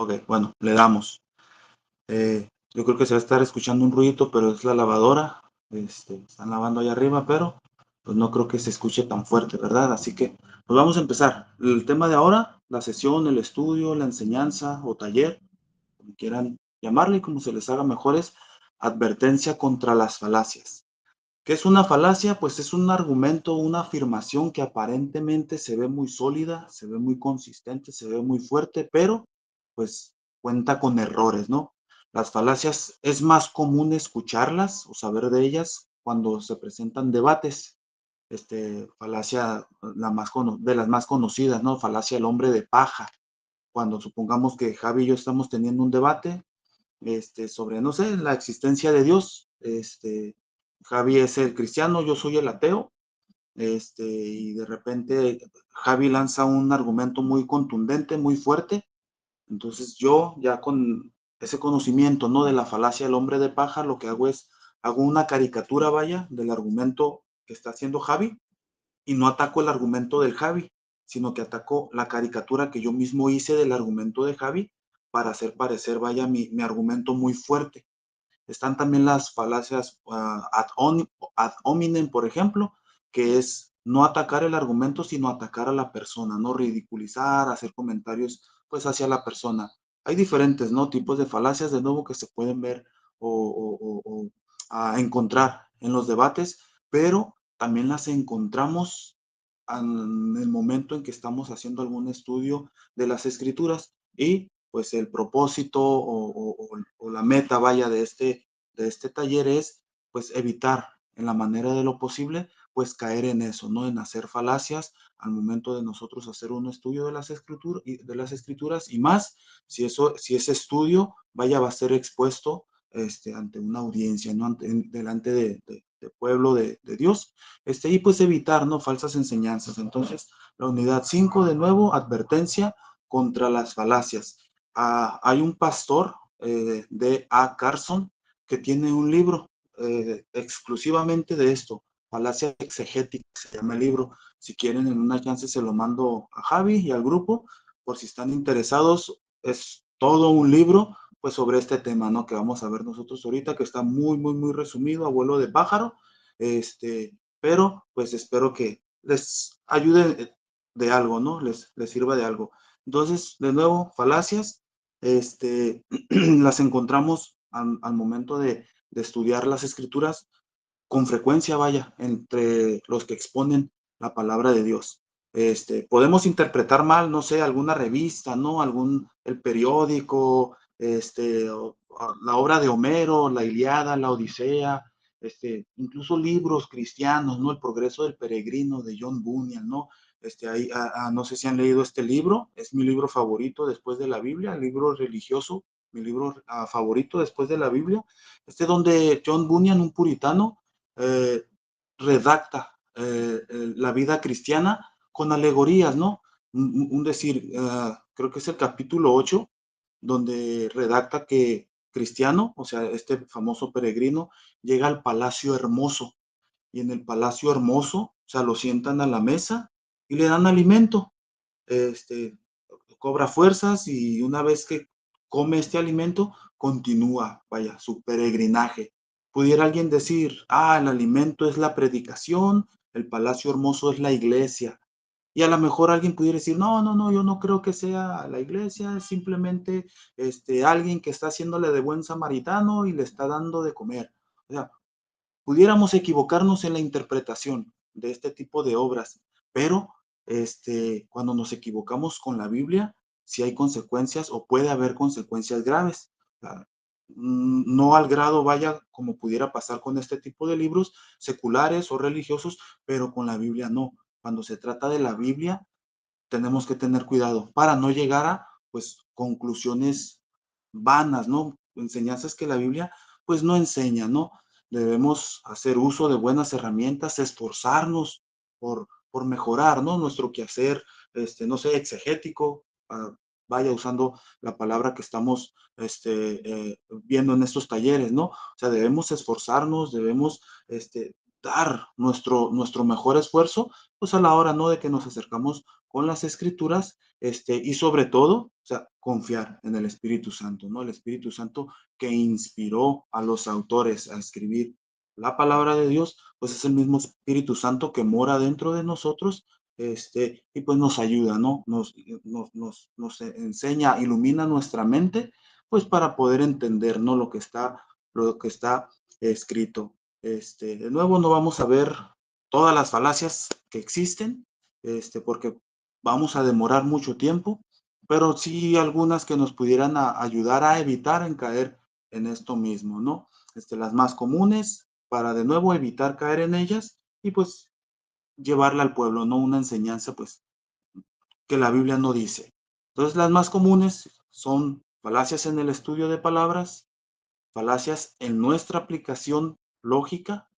Ok, bueno, le damos. Yo creo que se va a estar escuchando un ruido, pero es la lavadora. Están lavando ahí arriba, pero pues no creo que se escuche tan fuerte, ¿verdad? Así que pues vamos a empezar. El tema de ahora, la sesión, el estudio, la enseñanza o taller, como quieran llamarle, como se les haga mejor, es advertencia contra las falacias. ¿Qué es una falacia? Pues es un argumento, una afirmación que aparentemente se ve muy sólida, se ve muy consistente, se ve muy fuerte, pero pues cuenta con errores, ¿no? Las falacias es más común escucharlas o saber de ellas cuando se presentan debates. Falacia de las más conocidas, ¿no? Falacia el hombre de paja. Cuando supongamos que Javi y yo estamos teniendo un debate sobre, no sé, la existencia de Dios. Javi es el cristiano, yo soy el ateo, y de repente Javi lanza un argumento muy contundente, muy fuerte. Entonces yo ya con ese conocimiento, ¿no? De la falacia del hombre de paja, lo que hago es, hago una caricatura, vaya, del argumento que está haciendo Javi y no ataco el argumento del Javi, sino que ataco la caricatura que yo mismo hice del argumento de Javi para hacer parecer, vaya, mi argumento muy fuerte. Están también las falacias ad hominem, por ejemplo, que es no atacar el argumento, sino atacar a la persona, no ridiculizar, hacer comentarios pues hacia la persona. Hay diferentes, ¿no? Tipos de falacias, de nuevo, que se pueden ver o a encontrar en los debates, pero también las encontramos en el momento en que estamos haciendo algún estudio de las escrituras y pues el propósito o la meta, vaya, de este taller es pues evitar en la manera de lo posible pues caer en eso, ¿no? En hacer falacias al momento de nosotros hacer un estudio de las escrituras y más si ese estudio vaya va a ser expuesto ante una audiencia, ¿no? Delante de pueblo de Dios, y pues evitar, ¿no? Falsas enseñanzas. Entonces, la unidad 5 de nuevo, advertencia contra las falacias. Hay un pastor de A. Carson que tiene un libro exclusivamente de esto, falacia exegética, se llama el libro. Si quieren, en una chance se lo mando a Javi y al grupo, por si están interesados, es todo un libro, pues sobre este tema, ¿no? Que vamos a ver nosotros ahorita, que está muy, muy, muy resumido, a vuelo de pájaro, pero pues espero que les ayude de algo, ¿no? Les sirva de algo. Entonces, de nuevo, falacias, las encontramos al momento de estudiar las escrituras con frecuencia, vaya, entre los que exponen la palabra de Dios. Podemos interpretar mal, no sé, alguna revista, ¿no? El periódico, la obra de Homero, la Ilíada, la Odisea, incluso libros cristianos, ¿no? El progreso del peregrino de John Bunyan, ¿no? No sé si han leído este libro, es mi libro favorito después de la Biblia, el libro religioso, mi libro favorito después de la Biblia, donde John Bunyan, un puritano, eh, redacta la vida cristiana con alegorías, ¿no? Decir, creo que es el capítulo 8, donde redacta que Cristiano, o sea, este famoso peregrino, llega al Palacio Hermoso, y en el Palacio Hermoso, o sea, lo sientan a la mesa y le dan alimento, este, cobra fuerzas y una vez que come este alimento, continúa, vaya, su peregrinaje. Pudiera alguien decir, el alimento es la predicación, el Palacio Hermoso es la iglesia. Y a lo mejor alguien pudiera decir, no, no, no, yo no creo que sea la iglesia, es simplemente alguien que está haciéndole de buen samaritano y le está dando de comer. O sea, pudiéramos equivocarnos en la interpretación de este tipo de obras, pero cuando nos equivocamos con la Biblia, sí hay consecuencias o puede haber consecuencias graves. No al grado, vaya, como pudiera pasar con este tipo de libros seculares o religiosos, pero con la Biblia no. Cuando se trata de la Biblia, tenemos que tener cuidado para no llegar a, pues, conclusiones vanas, ¿no? Enseñanzas que la Biblia, pues, no enseña, ¿no? Debemos hacer uso de buenas herramientas, esforzarnos por mejorar, ¿no? Nuestro quehacer, no sé, exegético, vaya usando la palabra que estamos viendo en estos talleres, ¿no? O sea, debemos esforzarnos, debemos dar nuestro mejor esfuerzo, pues a la hora, ¿no? De que nos acercamos con las escrituras, y sobre todo, o sea, confiar en el Espíritu Santo, ¿no? El Espíritu Santo que inspiró a los autores a escribir la palabra de Dios, pues es el mismo Espíritu Santo que mora dentro de nosotros, y pues nos ayuda, ¿no? Nos enseña, ilumina nuestra mente, pues para poder entender, ¿no? Lo que está escrito. De nuevo, no vamos a ver todas las falacias que existen, porque vamos a demorar mucho tiempo, pero sí algunas que nos pudieran ayudar a evitar en caer en esto mismo, ¿no? Las más comunes para de nuevo evitar caer en ellas y pues llevarla al pueblo, ¿no? Una enseñanza pues que la Biblia no dice. Entonces las más comunes son falacias en el estudio de palabras, falacias en nuestra aplicación lógica,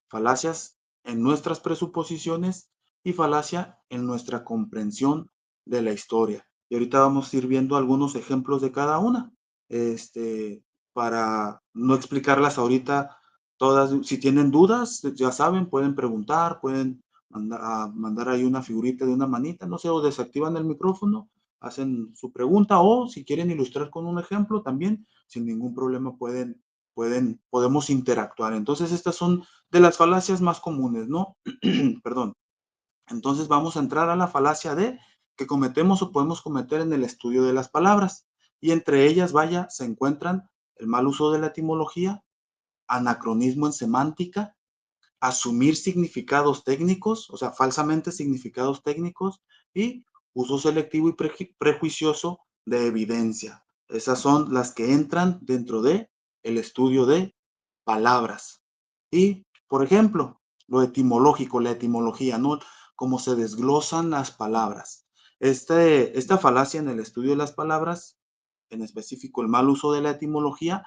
falacias en nuestras presuposiciones y falacia en nuestra comprensión de la historia. Y ahorita vamos a ir viendo algunos ejemplos de cada una, para no explicarlas ahorita todas. Si tienen dudas, ya saben, pueden preguntar, pueden mandar ahí una figurita de una manita, no sé, o desactivan el micrófono, hacen su pregunta, o si quieren ilustrar con un ejemplo también, sin ningún problema podemos interactuar. Entonces, estas son de las falacias más comunes, ¿no? Perdón. Entonces, vamos a entrar a la falacia de que cometemos o podemos cometer en el estudio de las palabras. Y entre ellas, vaya, se encuentran el mal uso de la etimología, anacronismo en semántica, asumir significados técnicos, o sea, falsamente significados técnicos, y uso selectivo y prejuicioso de evidencia. Esas son las que entran dentro de el estudio de palabras. Y, por ejemplo, lo etimológico, la etimología, ¿no? Cómo se desglosan las palabras. Esta falacia en el estudio de las palabras, en específico el mal uso de la etimología,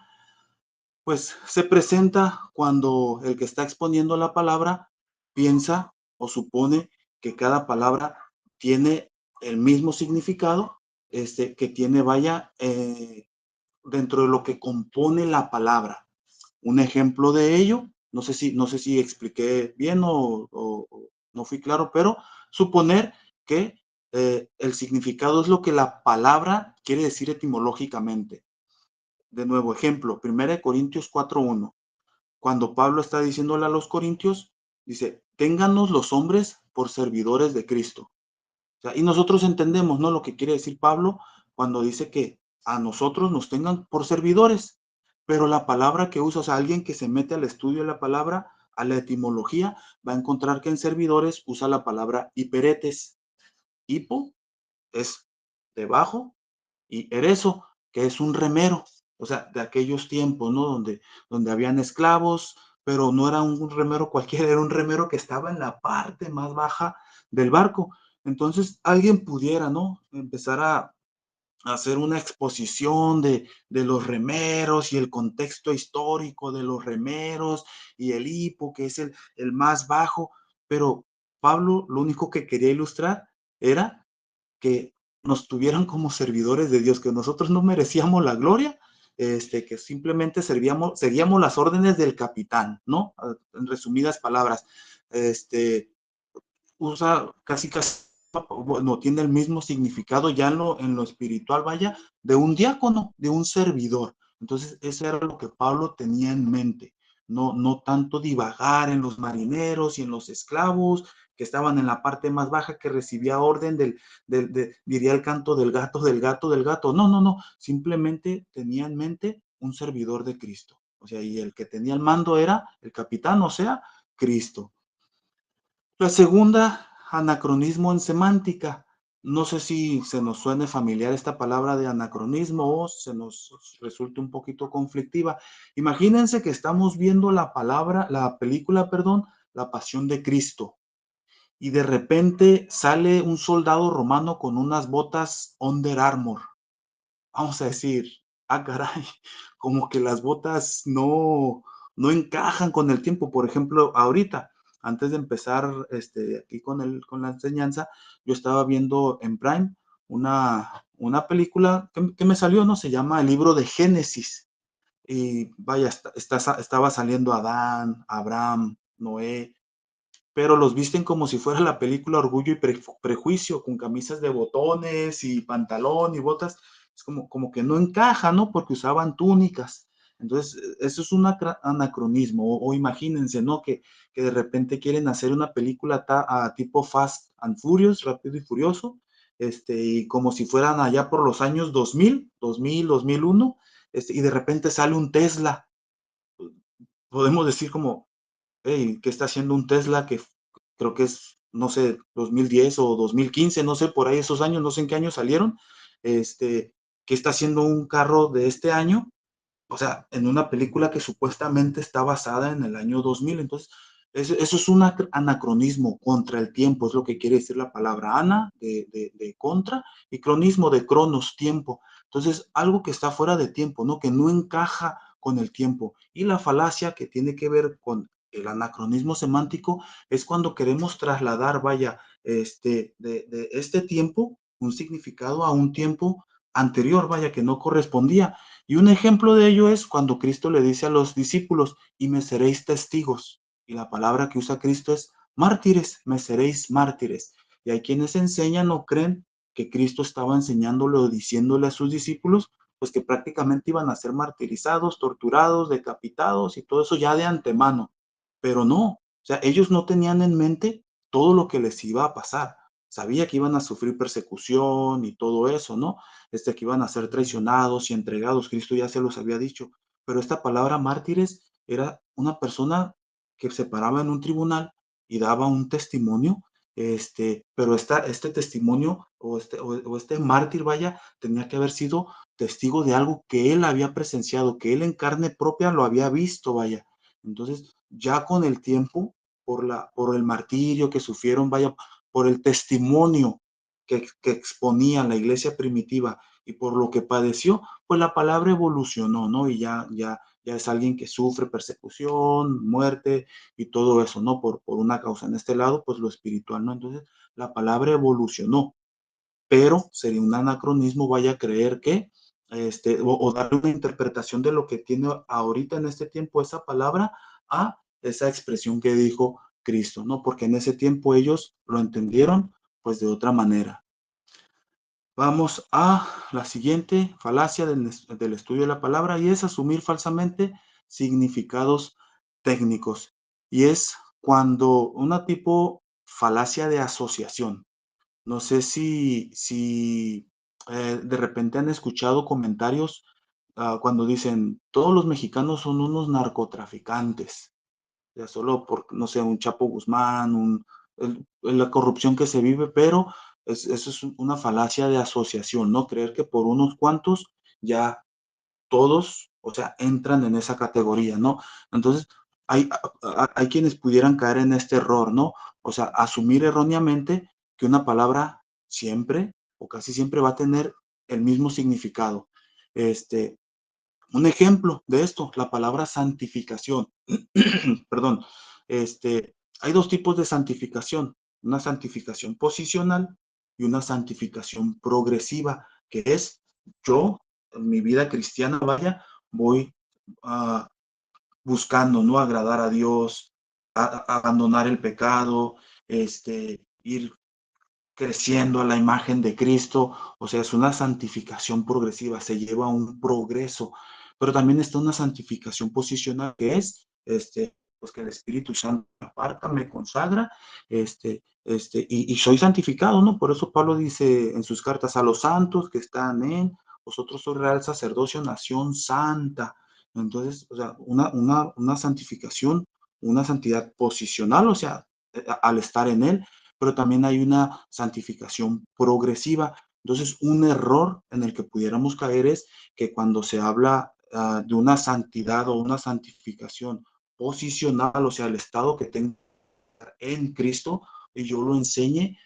pues se presenta cuando el que está exponiendo la palabra piensa o supone que cada palabra tiene el mismo significado, que tiene, vaya, dentro de lo que compone la palabra. Un ejemplo de ello, no sé si expliqué bien o no fui claro, pero suponer que el significado es lo que la palabra quiere decir etimológicamente. De nuevo, ejemplo, 1 Corintios 4:1. Cuando Pablo está diciéndole a los corintios, dice, téngannos los hombres por servidores de Cristo. O sea, y nosotros entendemos, ¿no? Lo que quiere decir Pablo cuando dice que a nosotros nos tengan por servidores. Pero la palabra que usa, o sea, alguien que se mete al estudio de la palabra, a la etimología, va a encontrar que en servidores usa la palabra hiperetes. Hipo es debajo y ereso, que es un remero, o sea, de aquellos tiempos, ¿no? Donde habían esclavos, pero no era un remero cualquiera, era un remero que estaba en la parte más baja del barco. Entonces, alguien pudiera, ¿no? Empezar a hacer una exposición de los remeros y el contexto histórico de los remeros y el hipo, que es el más bajo, pero Pablo lo único que quería ilustrar era que nos tuvieran como servidores de Dios, que nosotros no merecíamos la gloria, que simplemente seguíamos las órdenes del capitán, ¿no? En resumidas palabras, usa casi, no tiene el mismo significado ya en lo espiritual, vaya, de un diácono, de un servidor. Entonces, eso era lo que Pablo tenía en mente. No tanto divagar en los marineros y en los esclavos que estaban en la parte más baja, que recibía orden diría el canto del gato, del gato, del gato. No. Simplemente tenía en mente un servidor de Cristo. O sea, y el que tenía el mando era el capitán, o sea, Cristo. La segunda, anacronismo en semántica. No sé si se nos suene familiar esta palabra de anacronismo o se nos resulte un poquito conflictiva. Imagínense que estamos viendo la película, perdón, La Pasión de Cristo, y de repente sale un soldado romano con unas botas Under Armour. Vamos a decir, caray, como que las botas no encajan con el tiempo. Por ejemplo, ahorita, antes de empezar aquí con la enseñanza, yo estaba viendo en Prime una película que me salió, ¿no? Se llama El libro de Génesis. Y vaya, estaba saliendo Adán, Abraham, Noé, pero los visten como si fuera la película Orgullo y Prejuicio, con camisas de botones y pantalón y botas. Es como que no encaja, ¿no? Porque usaban túnicas. Entonces, eso es un anacronismo. O imagínense, ¿no? Que de repente quieren hacer una película tipo Fast and Furious, Rápido y Furioso, y como si fueran allá por los años 2001, y de repente sale un Tesla. Podemos decir como, hey, ¿qué está haciendo un Tesla que creo que es, no sé, 2010 o 2015, no sé, por ahí esos años, no sé en qué año salieron, ¿qué está haciendo un carro de este año? O sea, en una película que supuestamente está basada en el año 2000. Entonces, eso es un anacronismo contra el tiempo, es lo que quiere decir la palabra ana, de contra, y cronismo de cronos, tiempo. Entonces, algo que está fuera de tiempo, ¿no? Que no encaja con el tiempo. Y la falacia que tiene que ver con el anacronismo semántico es cuando queremos trasladar, vaya, de este tiempo, un significado a un tiempo anterior, vaya, que no correspondía. Y un ejemplo de ello es cuando Cristo le dice a los discípulos, y me seréis testigos. Y la palabra que usa Cristo es mártires, me seréis mártires. Y hay quienes enseñan o creen que Cristo estaba enseñándole o diciéndole a sus discípulos, pues que prácticamente iban a ser martirizados, torturados, decapitados y todo eso ya de antemano. Pero no, o sea, ellos no tenían en mente todo lo que les iba a pasar. Sabía que iban a sufrir persecución y todo eso, ¿no? Que iban a ser traicionados y entregados, Cristo ya se los había dicho, pero esta palabra mártires era una persona que se paraba en un tribunal y daba un testimonio, pero este testimonio o este mártir, vaya, tenía que haber sido testigo de algo que él había presenciado, que él en carne propia lo había visto, vaya. Entonces, ya con el tiempo, por el martirio que sufrieron, vaya, por el testimonio que exponía la iglesia primitiva y por lo que padeció, pues la palabra evolucionó, ¿no? Y ya es alguien que sufre persecución, muerte y todo eso, ¿no? Por una causa. En este lado, pues lo espiritual, ¿no? Entonces, la palabra evolucionó, pero sería un anacronismo, vaya a creer que, o darle una interpretación de lo que tiene ahorita en este tiempo esa palabra a esa expresión que dijo Cristo, ¿no? Porque en ese tiempo ellos lo entendieron, pues de otra manera. Vamos a la siguiente falacia del estudio de la palabra y es asumir falsamente significados técnicos. Y es cuando una tipo falacia de asociación. No sé si de repente han escuchado comentarios cuando dicen, todos los mexicanos son unos narcotraficantes, ya solo por, no sé, un Chapo Guzmán, la corrupción que se vive, pero eso es una falacia de asociación, ¿no? Creer que por unos cuantos ya todos, o sea, entran en esa categoría, ¿no? Entonces, hay quienes pudieran caer en este error, ¿no? O sea, asumir erróneamente que una palabra siempre o casi siempre va a tener el mismo significado. Este, un ejemplo de esto, la palabra santificación. Perdón. Hay dos tipos de santificación, una santificación posicional y una santificación progresiva, que es yo, en mi vida cristiana, vaya, voy uh, buscando, ¿no? Agradar a Dios, abandonar el pecado, ir creciendo a la imagen de Cristo, o sea, es una santificación progresiva, se lleva a un progreso, pero también está una santificación posicional que es, pues que el Espíritu Santo me aparta, me consagra, y soy santificado, ¿no? Por eso Pablo dice en sus cartas a los santos que están en vosotros sois real sacerdocio, nación santa. Entonces, o sea, una santificación, una santidad posicional, o sea, al estar en él, pero también hay una santificación progresiva. Entonces, un error en el que pudiéramos caer es que cuando se habla de una santidad o una santificación posicional, o sea, el estado que tengo en Cristo, y yo lo enseñe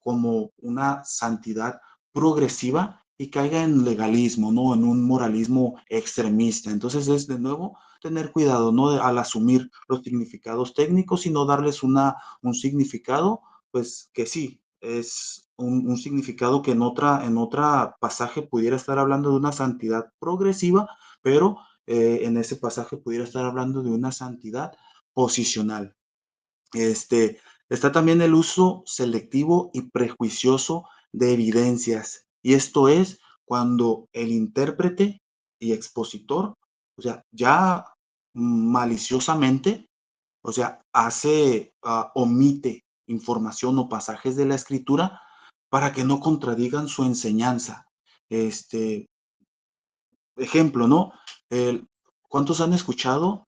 como una santidad progresiva y caiga en legalismo, ¿no? En un moralismo extremista. Entonces es de nuevo tener cuidado, ¿no? Al asumir los significados técnicos, sino darles un significado, pues que sí, es un significado que en otra pasaje pudiera estar hablando de una santidad progresiva, pero en ese pasaje pudiera estar hablando de una santidad posicional. Está también el uso selectivo y prejuicioso de evidencias. Y esto es cuando el intérprete y expositor, o sea, ya maliciosamente, o sea, omite información o pasajes de la escritura para que no contradigan su enseñanza. Ejemplo, ¿no? ¿Cuántos han escuchado?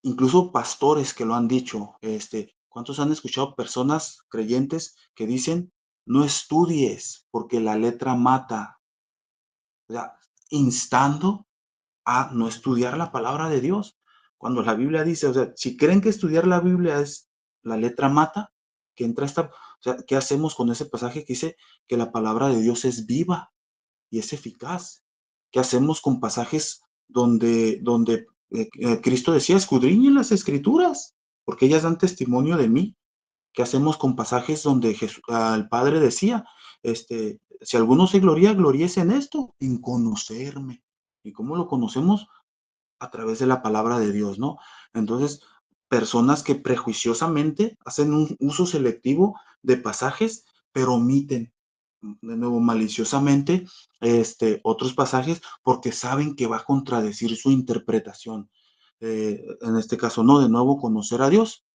Incluso pastores que lo han dicho, ¿cuántos han escuchado personas creyentes que dicen, no estudies porque la letra mata? O sea, instando a no estudiar la palabra de Dios. Cuando la Biblia dice, o sea, si creen que estudiar la Biblia es la letra mata, que entra o sea, ¿qué hacemos con ese pasaje que dice que la palabra de Dios es viva y es eficaz? ¿Qué hacemos con pasajes donde Cristo decía, escudriñen las escrituras, porque ellas dan testimonio de mí? ¿Qué hacemos con pasajes donde el Padre decía, si alguno se gloría, gloríese en esto, en conocerme? ¿Y cómo lo conocemos? A través de la palabra de Dios, ¿no? Entonces, personas que prejuiciosamente hacen un uso selectivo de pasajes, pero omiten, de nuevo, maliciosamente, otros pasajes porque saben que va a contradecir su interpretación. En este caso, no, de nuevo, conocer a Dios.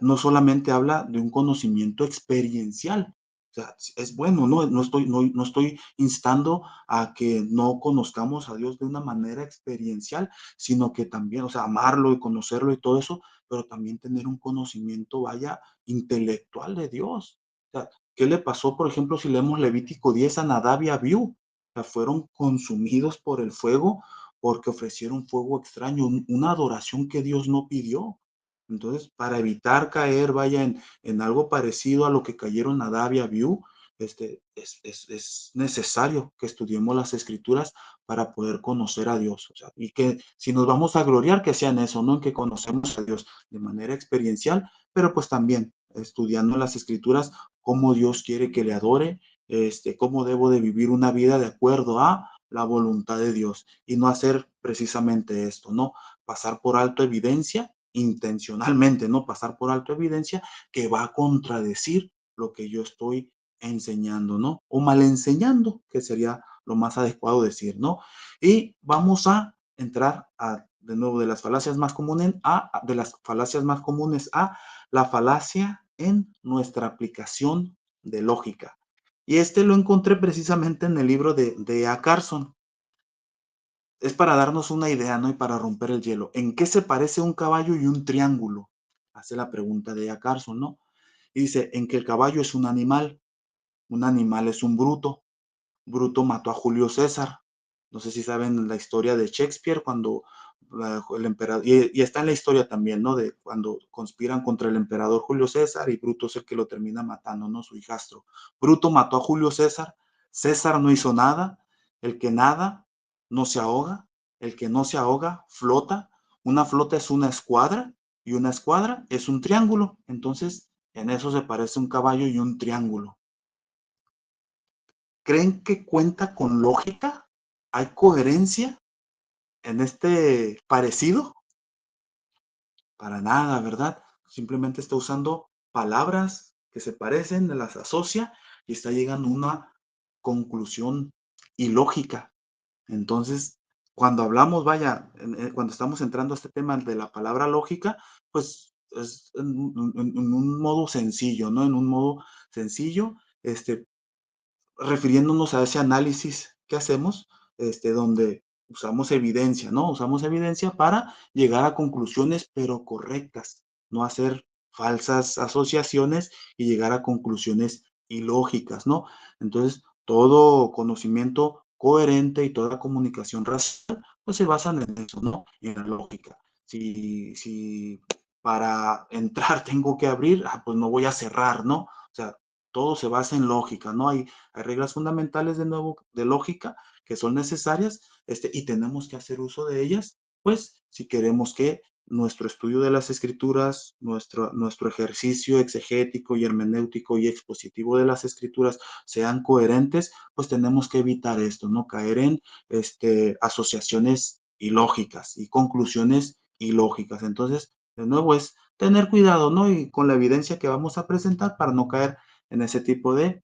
No solamente habla de un conocimiento experiencial, o sea, es bueno, no estoy instando a que no conozcamos a Dios de una manera experiencial, sino que también, o sea, amarlo y conocerlo y todo eso, pero también tener un conocimiento, vaya, intelectual de Dios. O sea, ¿qué le pasó, por ejemplo, si leemos Levítico 10 a Nadab y Abiú? O sea, fueron consumidos por el fuego porque ofrecieron fuego extraño, una adoración que Dios no pidió. Entonces, para evitar caer, vaya, en algo parecido a lo que cayeron Nadab y Abiú, es necesario que estudiemos las escrituras para poder conocer a Dios. O sea, y que si nos vamos a gloriar, que sea en eso, ¿no? En que conocemos a Dios de manera experiencial, pero pues también estudiando las escrituras, cómo Dios quiere que le adore, cómo debo de vivir una vida de acuerdo a la voluntad de Dios y no hacer precisamente esto, ¿no? Pasar por alto evidencia intencionalmente, ¿no? Pasar por alto evidencia que va a contradecir lo que yo estoy enseñando, ¿no? O mal enseñando, que sería lo más adecuado decir, ¿no? Y vamos a entrar de nuevo de las falacias más comunes a la falacia en nuestra aplicación de lógica. Y lo encontré precisamente en el libro de A. Carson. Es para darnos una idea, ¿no? Y para romper el hielo. ¿En qué se parece un caballo y un triángulo? Hace la pregunta de A. Carson, ¿no? Y dice, en que el caballo es un animal es un bruto. Bruto mató a Julio César. No sé si saben la historia de Shakespeare cuando el emperador, y está en la historia también, ¿no? De cuando conspiran contra el emperador Julio César y Bruto es el que lo termina matando, ¿no? Su hijastro. Bruto mató a Julio César. César no hizo nada. El que nada no se ahoga. El que no se ahoga flota. Una flota es una escuadra y una escuadra es un triángulo. Entonces, en eso se parece un caballo y un triángulo. ¿Creen que cuenta con lógica? ¿Hay coherencia en este parecido? Para nada, ¿verdad? Simplemente está usando palabras que se parecen, las asocia y está llegando a una conclusión ilógica. Entonces, cuando hablamos, vaya, cuando estamos entrando a este tema de la palabra lógica, pues es en un modo sencillo, ¿no? En un modo sencillo, refiriéndonos a ese análisis que hacemos, donde usamos evidencia, ¿no? Usamos evidencia para llegar a conclusiones, pero correctas, no hacer falsas asociaciones y llegar a conclusiones ilógicas, ¿no? Entonces, todo conocimiento coherente y toda comunicación racional, pues se basan en eso, ¿no? Y en la lógica. Si para entrar tengo que abrir, pues no voy a cerrar, ¿no? O sea, todo se basa en lógica, ¿no? Hay reglas fundamentales de nuevo de lógica que son necesarias, y tenemos que hacer uso de ellas, pues, si queremos que nuestro estudio de las escrituras, nuestro ejercicio exegético y hermenéutico y expositivo de las escrituras sean coherentes, pues tenemos que evitar esto, ¿no? Caer en asociaciones ilógicas y conclusiones ilógicas. Entonces, De nuevo es tener cuidado, ¿no? Y con la evidencia que vamos a presentar para no caer en ese tipo de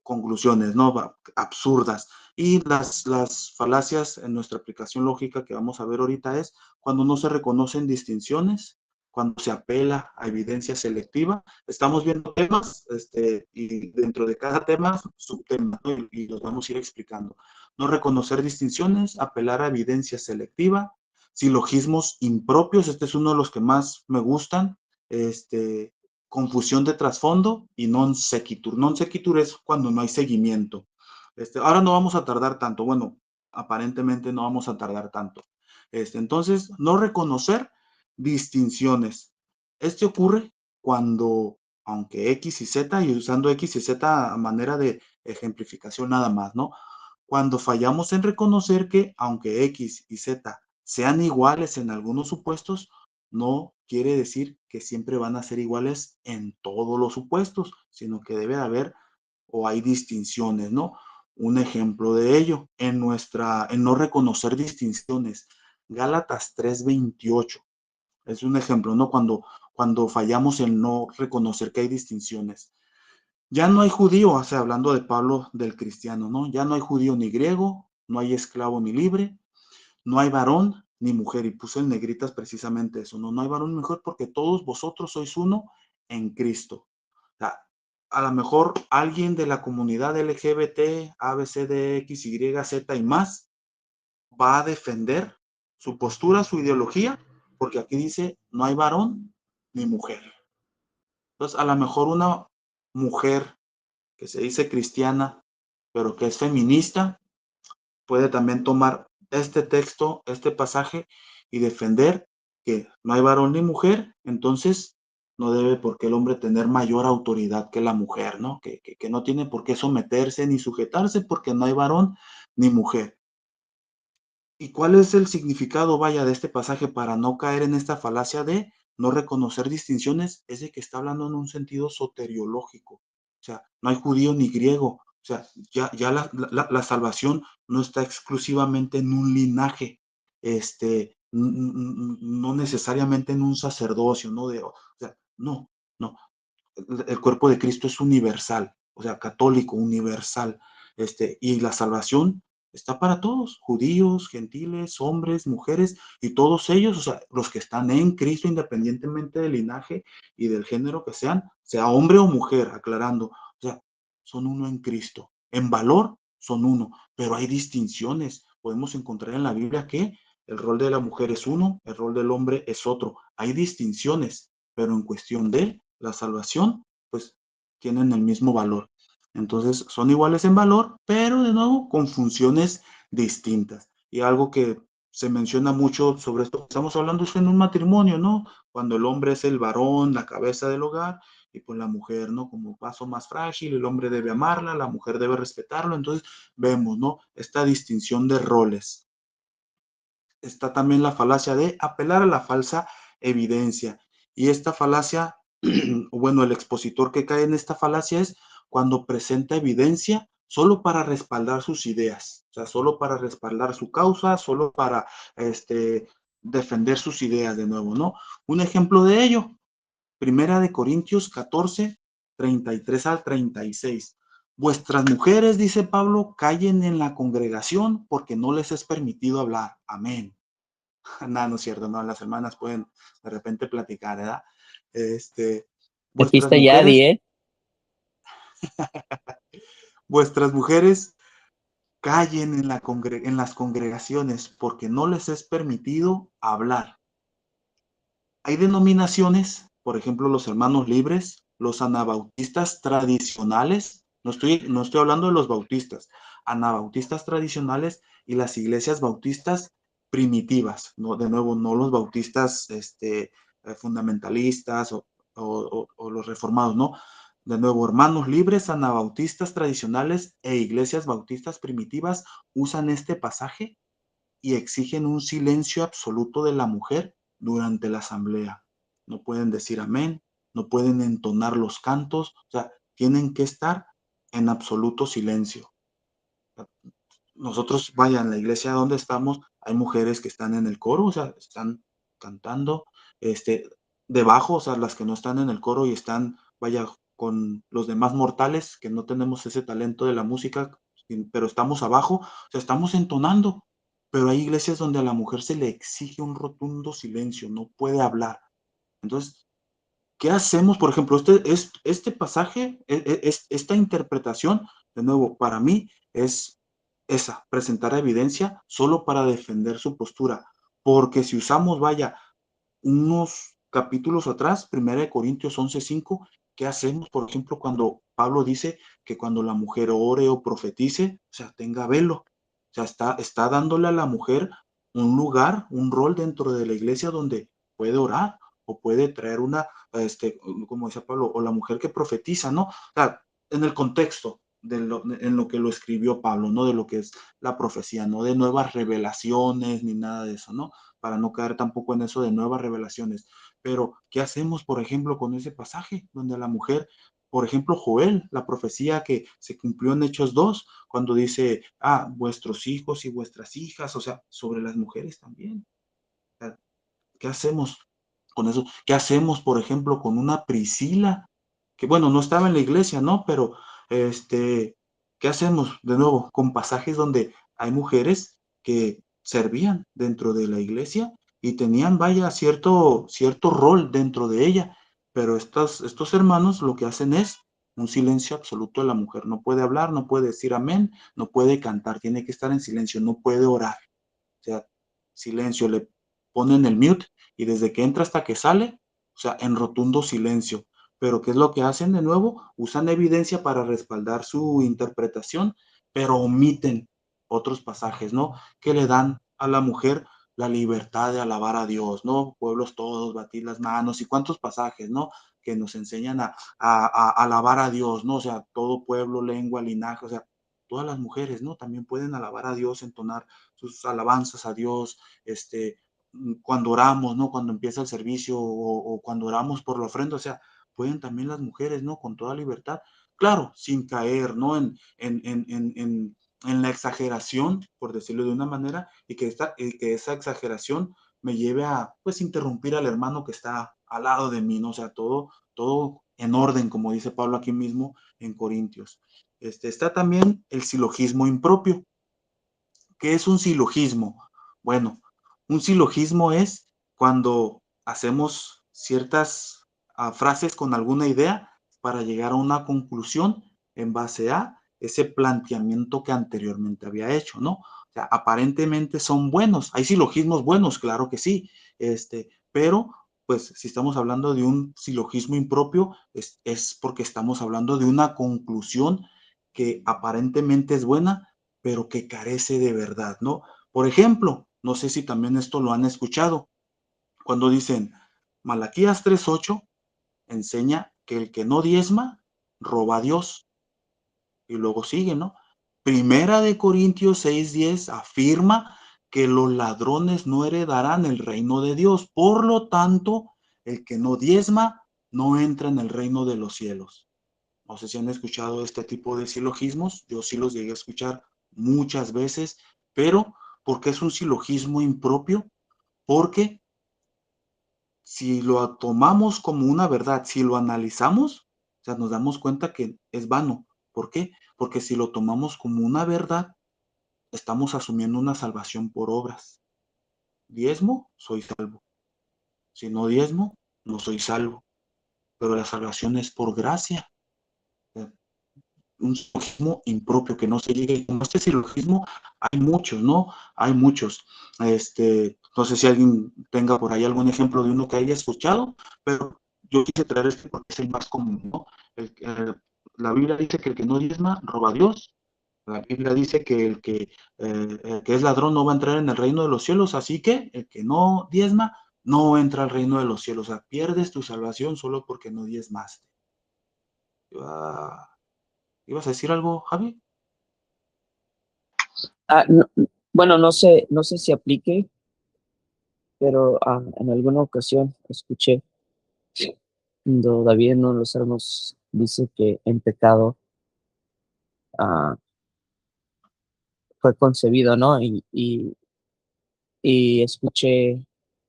conclusiones, ¿no? Absurdas. Y las falacias en nuestra aplicación lógica que vamos a ver ahorita es cuando no se reconocen distinciones, cuando se apela a evidencia selectiva. Estamos viendo temas y dentro de cada tema, subtemas, ¿no? Y los vamos a ir explicando. No reconocer distinciones, apelar a evidencia selectiva, silogismos impropios, este es uno de los que más me gustan, confusión de trasfondo y non sequitur. Non sequitur es cuando no hay seguimiento. Ahora no vamos a tardar tanto, bueno, aparentemente no vamos a tardar tanto. Entonces, no reconocer distinciones. Ocurre cuando, aunque X y Z, y usando X y Z a manera de ejemplificación nada más, ¿no? Cuando fallamos en reconocer que, aunque X y Z sean iguales en algunos supuestos, no quiere decir que siempre van a ser iguales en todos los supuestos, sino que debe haber o hay distinciones, ¿no? Un ejemplo de ello, en no reconocer distinciones, Gálatas 3:28, es un ejemplo, ¿no? Cuando fallamos en no reconocer que hay distinciones. Ya no hay judío, o sea, hablando de Pablo del cristiano, ¿no? Ya no hay judío ni griego, no hay esclavo ni libre, no hay varón ni mujer, y puse en negritas precisamente eso, ¿no? No hay varón ni mujer porque todos vosotros sois uno en Cristo. O sea, a lo mejor alguien de la comunidad LGBT, A, B, C, D, X, Y, Z y más va a defender su postura, su ideología, porque aquí dice no hay varón ni mujer. Entonces, a lo mejor una mujer que se dice cristiana, pero que es feminista, puede también tomar este texto, este pasaje, y defender que no hay varón ni mujer, entonces no debe por qué el hombre tener mayor autoridad que la mujer, ¿no? Que no tiene por qué someterse ni sujetarse porque no hay varón ni mujer. ¿Y cuál es el significado, vaya, de este pasaje para no caer en esta falacia de no reconocer distinciones? Es de que está hablando en un sentido soteriológico. O sea, no hay judío ni griego. O sea, ya la salvación no está exclusivamente en un linaje, no necesariamente en un sacerdocio, ¿no? O sea, no, no. El cuerpo de Cristo es universal, o sea, católico, universal, y la salvación está para todos, judíos, gentiles, hombres, mujeres, y todos ellos, o sea, los que están en Cristo, independientemente del linaje y del género que sean, sea hombre o mujer, aclarando, o sea, son uno en Cristo. En valor son uno, pero hay distinciones. Podemos encontrar en la Biblia que el rol de la mujer es uno, el rol del hombre es otro. Hay distinciones, pero en cuestión de la salvación, pues tienen el mismo valor. Entonces son iguales en valor, pero de nuevo con funciones distintas. Y algo que se menciona mucho sobre esto que estamos hablando es en un matrimonio, ¿no? Cuando el hombre es el varón, la cabeza del hogar, y pues la mujer, ¿no? Como vaso más frágil, el hombre debe amarla, la mujer debe respetarlo. Entonces vemos, ¿no? Esta distinción de roles. Está también la falacia de apelar a la falsa evidencia. Y esta falacia, bueno, el expositor que cae en esta falacia es cuando presenta evidencia solo para respaldar sus ideas, o sea, solo para respaldar su causa, solo para defender sus ideas de nuevo, ¿no? Un ejemplo de ello, Primera de Corintios 14, 33 al 36. Vuestras mujeres, dice Pablo, callen en la congregación porque no les es permitido hablar. Amén. Nada, no es cierto, no, las hermanas pueden de repente platicar, ¿verdad? Te Vuestras fuiste ya, mujeres, ¿eh? vuestras mujeres callen en las congregaciones porque no les es permitido hablar. Hay denominaciones, por ejemplo, los hermanos libres, los anabautistas tradicionales, no estoy hablando de los bautistas, anabautistas tradicionales y las iglesias bautistas primitivas, no, de nuevo, no los bautistas fundamentalistas o los reformados, no. De nuevo, hermanos libres, anabautistas tradicionales e iglesias bautistas primitivas usan este pasaje y exigen un silencio absoluto de la mujer durante la asamblea. No pueden decir amén, no pueden entonar los cantos, o sea, tienen que estar en absoluto silencio. Nosotros, vaya, en la iglesia donde estamos, hay mujeres que están en el coro, o sea, están cantando, debajo, o sea, las que no están en el coro y están, vaya, con los demás mortales que no tenemos ese talento de la música, pero estamos abajo, o sea, estamos entonando, pero hay iglesias donde a la mujer se le exige un rotundo silencio, no puede hablar. Entonces, ¿qué hacemos? Por ejemplo, este pasaje, esta interpretación, de nuevo, para mí es esa, presentar evidencia solo para defender su postura, porque si usamos, vaya, unos capítulos atrás, 1 Corintios 11:5, ¿qué hacemos? Por ejemplo, cuando Pablo dice que cuando la mujer ore o profetice, o sea, tenga velo. O sea, está dándole a la mujer un lugar, un rol dentro de la iglesia donde puede orar o puede traer como decía Pablo, o la mujer que profetiza, ¿no? O sea, en el contexto en lo que lo escribió Pablo, ¿no? De lo que es la profecía, no de nuevas revelaciones ni nada de eso, ¿no? Para no caer tampoco en eso de nuevas revelaciones. Pero, ¿qué hacemos, por ejemplo, con ese pasaje donde la mujer, por ejemplo, Joel, la profecía que se cumplió en Hechos 2, cuando dice, vuestros hijos y vuestras hijas, o sea, sobre las mujeres también? O sea, ¿qué hacemos con eso? ¿Qué hacemos, por ejemplo, con una Priscila? Que bueno, no estaba en la iglesia, ¿no? Pero, ¿qué hacemos de nuevo con pasajes donde hay mujeres que servían dentro de la iglesia y tenían, vaya, cierto rol dentro de ella? Pero estos hermanos lo que hacen es un silencio absoluto de la mujer. No puede hablar, no puede decir amén, no puede cantar, tiene que estar en silencio, no puede orar. O sea, silencio, le ponen el mute y desde que entra hasta que sale, o sea, en rotundo silencio. Pero ¿qué es lo que hacen de nuevo? Usan evidencia para respaldar su interpretación, pero omiten otros pasajes, ¿no? Que le dan a la mujer la libertad de alabar a Dios, ¿no? Pueblos todos, batir las manos y cuántos pasajes, ¿no? Que nos enseñan a alabar a Dios, ¿no? O sea, todo pueblo, lengua, linaje, o sea, todas las mujeres, ¿no? También pueden alabar a Dios, entonar sus alabanzas a Dios, cuando oramos, ¿no? Cuando empieza el servicio o cuando oramos por la ofrenda, o sea, pueden también las mujeres, ¿no? Con toda libertad, claro, sin caer, ¿no? En la exageración, por decirlo de una manera, y que esa exageración me lleve a, pues, interrumpir al hermano que está al lado de mí, ¿no? O sea, todo en orden, como dice Pablo aquí mismo en Corintios. Está también el silogismo impropio. ¿Qué es un silogismo? Bueno, un silogismo es cuando hacemos ciertas frases con alguna idea para llegar a una conclusión en base a ese planteamiento que anteriormente había hecho, ¿no? O sea, aparentemente son buenos. Hay silogismos buenos, claro que sí, pero pues si estamos hablando de un silogismo impropio, es porque estamos hablando de una conclusión que aparentemente es buena, pero que carece de verdad, ¿no? Por ejemplo, no sé si también esto lo han escuchado, cuando dicen, Malaquías 3:8 enseña que el que no diezma, roba a Dios. Y luego sigue, ¿no? Primera de Corintios 6:10 afirma que los ladrones no heredarán el reino de Dios. Por lo tanto, el que no diezma no entra en el reino de los cielos. No sé si han escuchado este tipo de silogismos, yo sí los llegué a escuchar muchas veces, pero ¿por qué es un silogismo impropio? Porque si lo tomamos como una verdad, si lo analizamos, o sea, nos damos cuenta que es vano. ¿Por qué? Porque si lo tomamos como una verdad, estamos asumiendo una salvación por obras. Diezmo, soy salvo. Si no diezmo, no soy salvo. Pero la salvación es por gracia. Un silogismo impropio que no se llegue. Como este silogismo, hay muchos, ¿no? Hay muchos. No sé si alguien tenga por ahí algún ejemplo de uno que haya escuchado, pero yo quise traer este porque es el más común, ¿no? La Biblia dice que el que no diezma roba a Dios. La Biblia dice que el que es ladrón no va a entrar en el reino de los cielos, así que el que no diezma no entra al reino de los cielos. O sea, pierdes tu salvación solo porque no diezmaste. ¿Ibas a decir algo, Javi? Bueno, no sé si aplique, pero en alguna ocasión escuché cuando David en uno de los salmos dice que en pecado ah, fue concebido, ¿no? Y escuché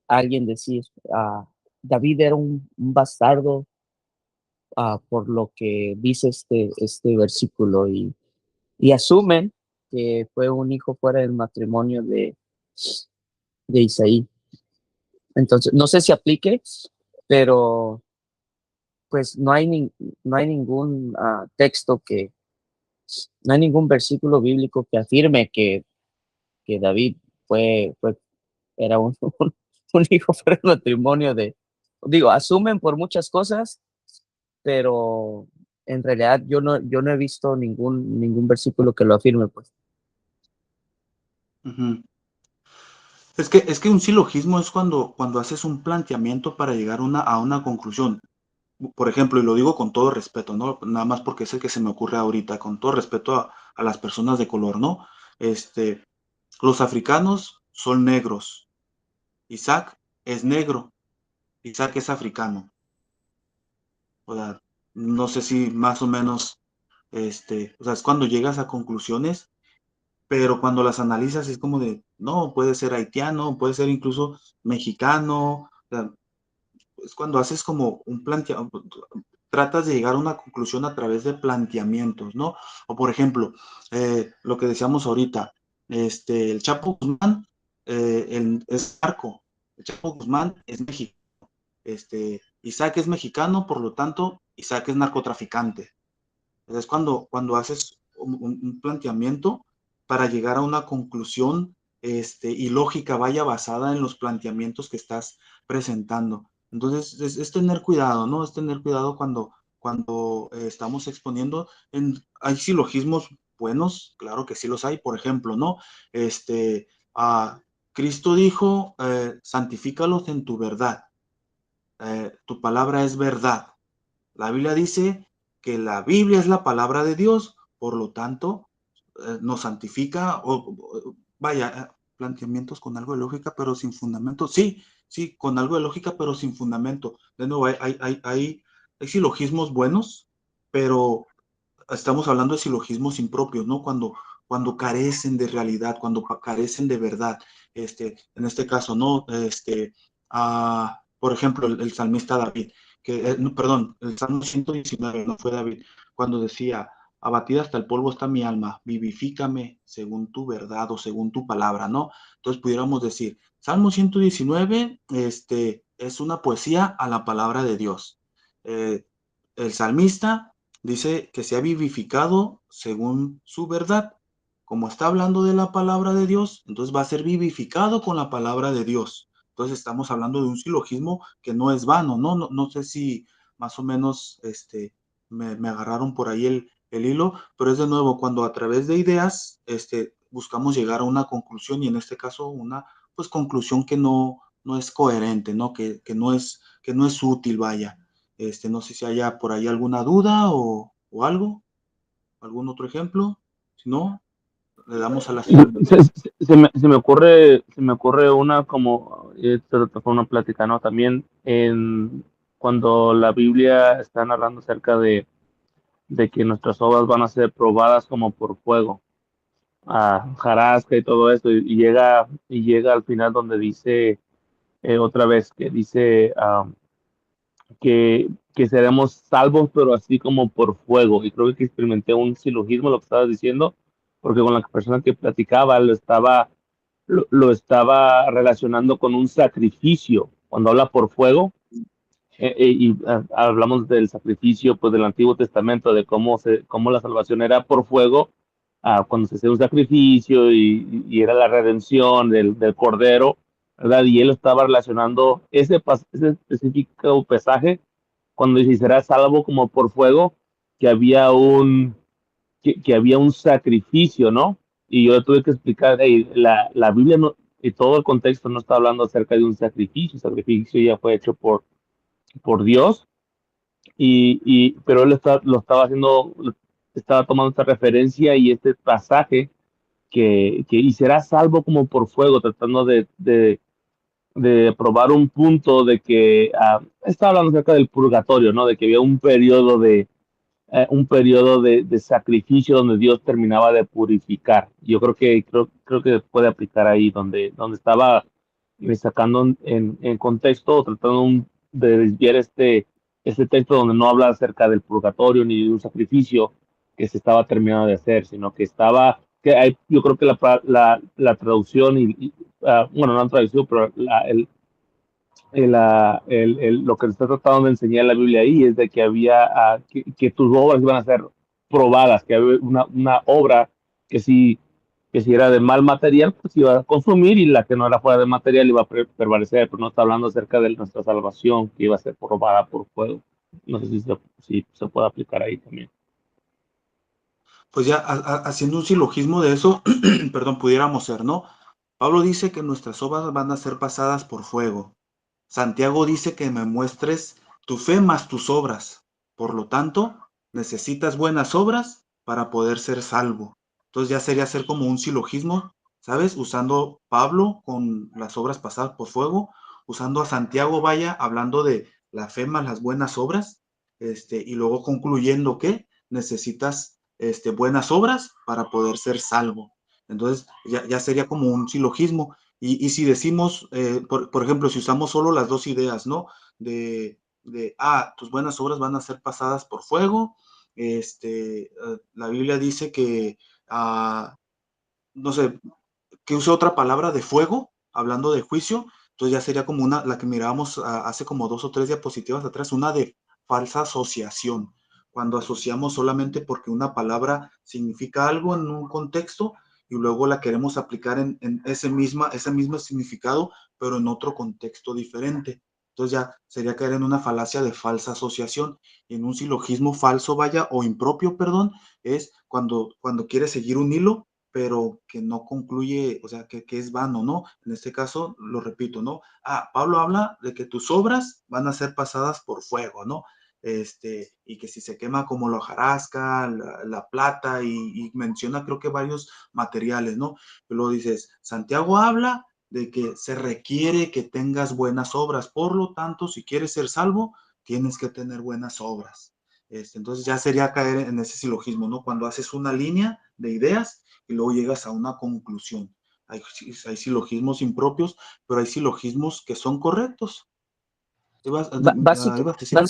a alguien decir, David era un bastardo, por lo que dice este versículo, y asumen que fue un hijo fuera del matrimonio de Isaí. Entonces, no sé si aplique, pero pues no hay ningún texto no hay ningún versículo bíblico que afirme que David era un hijo fuera del matrimonio digo, asumen por muchas cosas, pero en realidad yo no he visto ningún versículo que lo afirme, pues. Ujú. Es que un silogismo es cuando haces un planteamiento para llegar a una conclusión. Por ejemplo, y lo digo con todo respeto, ¿no? Nada más porque es el que se me ocurre ahorita, con todo respeto a las personas de color, ¿no? Este, los africanos son negros. Isaac es negro. Isaac es africano. O sea, no sé si más o menos, o sea, es cuando llegas a conclusiones, pero cuando las analizas es como de, no, puede ser haitiano, puede ser incluso mexicano. O sea, es cuando haces como un planteamiento, tratas de llegar a una conclusión a través de planteamientos, ¿no? O por ejemplo, lo que decíamos ahorita, el Chapo Guzmán es narco, el Chapo Guzmán es mexicano, Isaac es mexicano, por lo tanto, Isaac es narcotraficante. Es cuando haces un planteamiento para llegar a una conclusión y lógica vaya basada en los planteamientos que estás presentando. Entonces, es tener cuidado, ¿no? Es tener cuidado cuando estamos exponiendo. Hay silogismos buenos, claro que sí los hay. Por ejemplo, ¿no? Este, Cristo dijo, santifícalos en tu verdad. Tu palabra es verdad. La Biblia dice que la Biblia es la palabra de Dios, por lo tanto, nos santifica, vaya, planteamientos con algo de lógica, pero sin fundamento. Sí, sí, con algo de lógica, pero sin fundamento. De nuevo, hay silogismos buenos, pero estamos hablando de silogismos impropios, ¿no? Cuando carecen de realidad, cuando carecen de verdad. En este caso, ¿no? Por ejemplo, el salmista David, no, perdón, el Salmo 119, no fue David, cuando decía, abatida hasta el polvo está mi alma, vivifícame según tu verdad o según tu palabra, ¿no? Entonces pudiéramos decir, Salmo 119, es una poesía a la palabra de Dios. El salmista dice que se ha vivificado según su verdad. Como está hablando de la palabra de Dios, entonces va a ser vivificado con la palabra de Dios. Entonces estamos hablando de un silogismo que no es vano, ¿no? No sé si más o menos me agarraron por ahí el hilo, pero es de nuevo cuando a través de ideas buscamos llegar a una conclusión y en este caso una pues conclusión que no es coherente, ¿no? Que no es útil, vaya. No sé si haya por ahí alguna duda o algo, algún otro ejemplo. Si no, le damos a la siguiente. Se me ocurre una como, esto fue una plática, ¿no? También cuando la Biblia está narrando acerca de que nuestras obras van a ser probadas como por fuego, jarasca y todo esto, y llega al final donde dice, otra vez, que dice, que seremos salvos, pero así como por fuego. Y creo que experimenté un silogismo, lo que estabas diciendo, porque con la persona que platicaba lo estaba relacionando con un sacrificio. Cuando habla por fuego, hablamos del sacrificio pues, del Antiguo Testamento, de cómo la salvación era por fuego, cuando se hacía un sacrificio y era la redención del Cordero, ¿verdad? Y él estaba relacionando ese específico pasaje cuando dice será salvo como por fuego, que había que había un sacrificio, ¿no? Y yo tuve que explicar, hey, la Biblia no, y todo el contexto no está hablando acerca de un sacrificio, el sacrificio ya fue hecho por Dios, pero él lo estaba haciendo, estaba tomando esta referencia y este pasaje y será salvo como por fuego, tratando de probar un punto de que estaba hablando acerca del purgatorio, ¿no? De que había un periodo de sacrificio donde Dios terminaba de purificar. Yo creo que puede aplicar ahí donde estaba sacando en contexto, tratando de desviar este texto donde no habla acerca del purgatorio ni de un sacrificio que se estaba terminando de hacer, sino que yo creo que la traducción bueno, no la traducción, pero lo que está tratando de enseñar la Biblia ahí es de que que tus obras iban a ser probadas, que había una obra que si era de mal material, pues iba a consumir, y la que no era fuera de material iba a prevalecer, pero no está hablando acerca de nuestra salvación que iba a ser probada por fuego. No sé si se puede aplicar ahí también. Pues ya haciendo un silogismo de eso, perdón, pudiéramos ser, ¿no? Pablo dice que nuestras obras van a ser pasadas por fuego. Santiago dice que me muestres tu fe más tus obras. Por lo tanto, necesitas buenas obras para poder ser salvo. Entonces ya sería hacer como un silogismo, ¿sabes? Usando Pablo con las obras pasadas por fuego, usando a Santiago, vaya, hablando de la fe más las buenas obras, y luego concluyendo que necesitas buenas obras para poder ser salvo. Entonces ya sería como un silogismo. Y si decimos, por ejemplo, si usamos solo las dos ideas, ¿no? Tus buenas obras van a ser pasadas por fuego. La Biblia dice que, no sé, que use otra palabra de fuego, hablando de juicio. Entonces ya sería como la que mirábamos hace como 2 o 3 diapositivas atrás, una de falsa asociación. Cuando asociamos solamente porque una palabra significa algo en un contexto y luego la queremos aplicar en ese mismo significado, pero en otro contexto diferente. Entonces ya sería caer en una falacia de falsa asociación. Y en un silogismo falso, vaya, o impropio, perdón, es cuando quieres seguir un hilo, pero que no concluye, o sea, que es vano, ¿no? En este caso, lo repito, ¿no? Pablo habla de que tus obras van a ser pasadas por fuego, ¿no? Y que si se quema como la hojarasca, la plata, y menciona creo que varios materiales, ¿no? Luego dices, Santiago habla de que se requiere que tengas buenas obras, por lo tanto, si quieres ser salvo, tienes que tener buenas obras. Entonces ya sería caer en ese silogismo, ¿no? Cuando haces una línea de ideas y luego llegas a una conclusión. Hay silogismos impropios, pero hay silogismos que son correctos. Ba- básic- ¿Ibas a decir algo?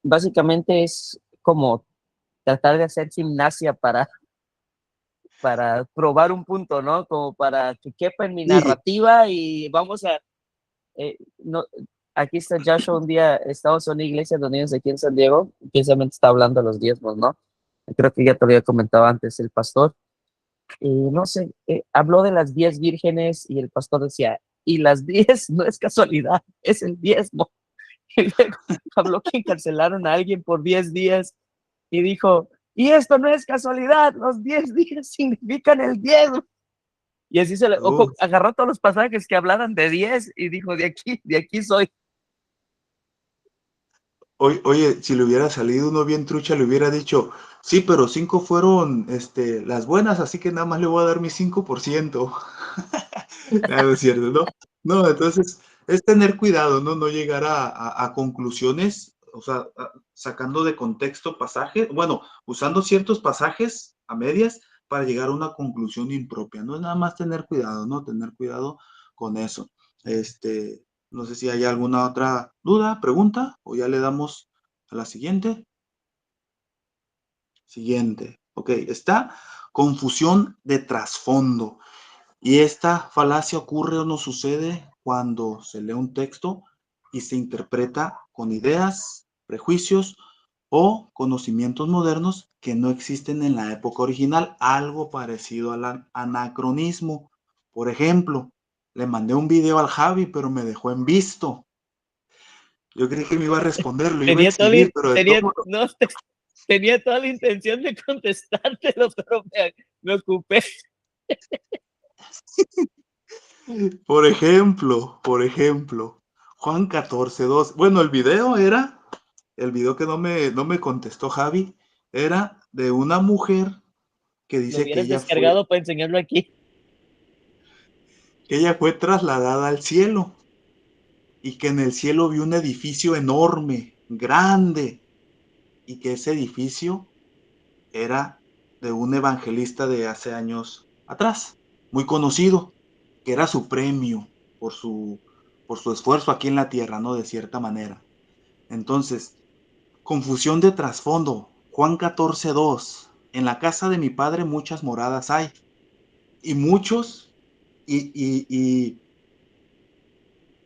básicamente es como tratar de hacer gimnasia para probar un punto, ¿no? Como para que quepa en mi Sí, narrativa y no, aquí está Joshua, un día estamos en una iglesia de niños aquí en San Diego, precisamente está hablando de los diezmos, ¿no? Creo que ya te lo había comentado antes el pastor, y no sé, habló de las 10 vírgenes y el pastor decía, y las 10 no es casualidad, es el diezmo. Y luego habló que encarcelaron a alguien por 10 días y dijo, y esto no es casualidad, los 10 días significan el diezmo. Y así agarró todos los pasajes que hablaran de 10 y dijo, de aquí soy. Oye, si le hubiera salido uno bien trucha, le hubiera dicho, sí, pero 5 fueron las buenas, así que nada más le voy a dar mi 5%. No es cierto, ¿no? No, entonces es tener cuidado, ¿no? No llegar a conclusiones, o sea, sacando de contexto pasajes, bueno, usando ciertos pasajes a medias para llegar a una conclusión impropia, no es nada más tener cuidado, ¿no? Tener cuidado con eso. No sé si hay alguna otra duda, pregunta, o ya le damos a la siguiente. Siguiente. Ok, está confusión de trasfondo. Y esta falacia ocurre o no sucede cuando se lee un texto y se interpreta con ideas, prejuicios o conocimientos modernos que no existen en la época original, algo parecido al anacronismo. Por ejemplo, le mandé un video al Javi, pero me dejó en visto. Yo creí que me iba a responder, lo iba a Tenía toda la, exhibir, pero de tenía, todo. no, tenía toda la intención de contestártelo, pero me ocupé. Por ejemplo, Juan 14:2. Bueno, el video que no me contestó Javi, era de una mujer que Lo dice hubieras descargado para enseñarlo aquí. que ella fue trasladada al cielo y que en el cielo vio un edificio enorme, grande, y que ese edificio era de un evangelista de hace años atrás, muy conocido, que era su premio por por su esfuerzo aquí en la tierra, ¿no? De cierta manera. Entonces, confusión de trasfondo. Juan 14:2. En la casa de mi padre muchas moradas hay. Y muchos,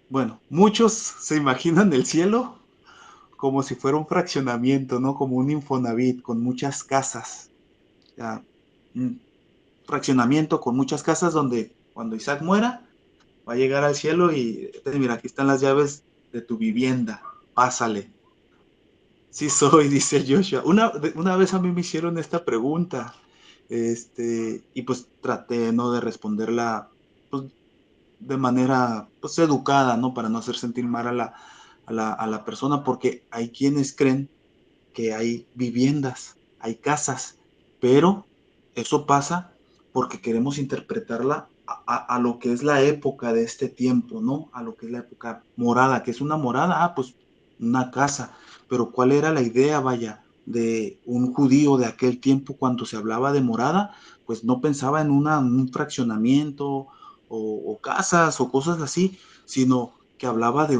bueno, muchos se imaginan el cielo como si fuera un fraccionamiento, ¿no? Como un Infonavit con muchas casas. Ya, un fraccionamiento con muchas casas donde cuando Isaac muera, va a llegar al cielo y mira, aquí están las llaves de tu vivienda, pásale. Sí soy, dice Joshua. Una vez a mí me hicieron esta pregunta, y pues traté, ¿no? De responderla, pues, de manera, pues, educada, ¿no? Para no hacer sentir mal a la persona, porque hay quienes creen que hay viviendas, hay casas, pero eso pasa porque queremos interpretarla a lo que es la época de este tiempo, ¿no? A lo que es la época morada, que es una morada, pues una casa, pero ¿cuál era la idea, vaya, de un judío de aquel tiempo cuando se hablaba de morada? Pues no pensaba en un fraccionamiento o casas o cosas así, sino que hablaba de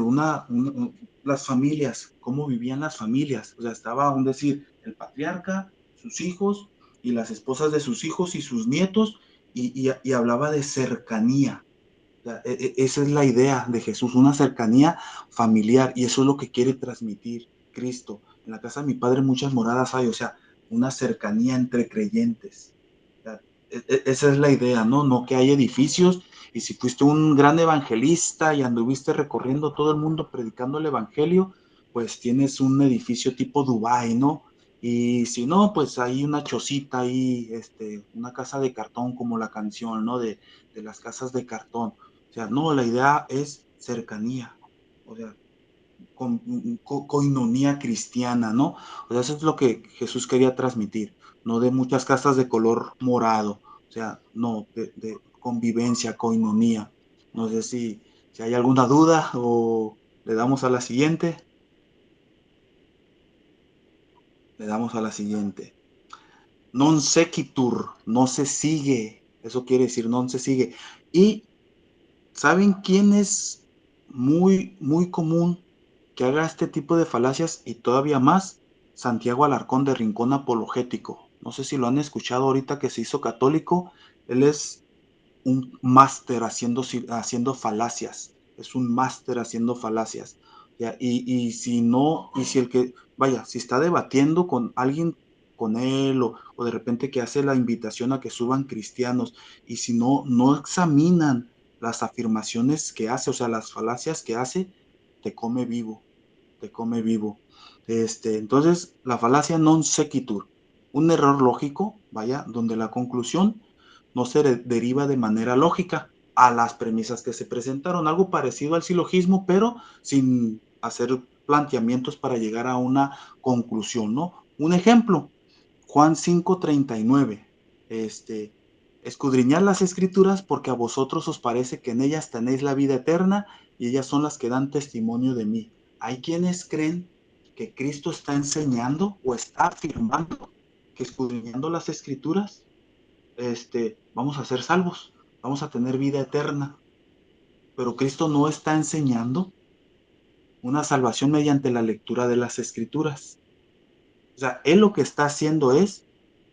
las familias, cómo vivían las familias. O sea, estaba, aún decir, el patriarca, sus hijos y las esposas de sus hijos y sus nietos, y hablaba de cercanía. O sea, esa es la idea de Jesús, una cercanía familiar, y eso es lo que quiere transmitir Cristo. En la casa de mi padre muchas moradas hay, o sea, una cercanía entre creyentes. O sea, esa es la idea, ¿no? No que hay edificios, y si fuiste un gran evangelista y anduviste recorriendo todo el mundo predicando el evangelio, pues tienes un edificio tipo Dubái, ¿no? Y si no, pues hay una chocita ahí, una casa de cartón, como la canción, ¿no? De las casas de cartón. O sea, no, la idea es cercanía, o sea, coinonía cristiana, ¿no? O sea, eso es lo que Jesús quería transmitir, no de muchas casas de color morado, o sea, no, de convivencia, coinonía. No sé si hay alguna duda o le damos a la siguiente. Le damos a la siguiente. Non sequitur, no se sigue. Eso quiere decir non se sigue. Y ¿saben quién es muy, muy común que haga este tipo de falacias y todavía más? Santiago Alarcón de Rincón Apologético. No sé si lo han escuchado ahorita que se hizo católico. Él es un máster haciendo falacias. Es un máster haciendo falacias. ¿Ya? Y si no, y si el que, vaya, si está debatiendo con alguien, con él, o de repente que hace la invitación a que suban cristianos, y si no examinan las afirmaciones que hace, o sea, las falacias que hace, te come vivo, te come vivo. Entonces, la falacia non sequitur, un error lógico, vaya, donde la conclusión no se deriva de manera lógica a las premisas que se presentaron, algo parecido al silogismo, pero sin hacer planteamientos para llegar a una conclusión, ¿no? Un ejemplo, Juan 5:39, escudriñad las escrituras porque a vosotros os parece que en ellas tenéis la vida eterna y ellas son las que dan testimonio de mí. Hay quienes creen que Cristo está enseñando o está afirmando que escudriñando las escrituras, vamos a ser salvos, vamos a tener vida eterna, pero Cristo no está enseñando una salvación mediante la lectura de las escrituras. O sea, él lo que está haciendo es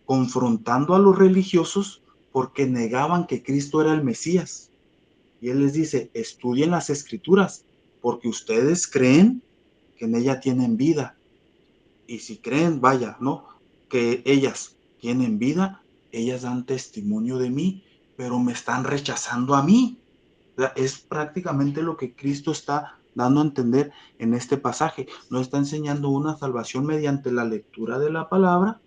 confrontando a los religiosos porque negaban que Cristo era el Mesías. Y él les dice, estudien las escrituras porque ustedes creen que en ella tienen vida. Y si creen, vaya, ¿no? Que ellas tienen vida, ellas dan testimonio de mí, pero me están rechazando a mí. O sea, es prácticamente lo que Cristo está dando a entender en este pasaje. No está enseñando una salvación mediante la lectura de la palabra,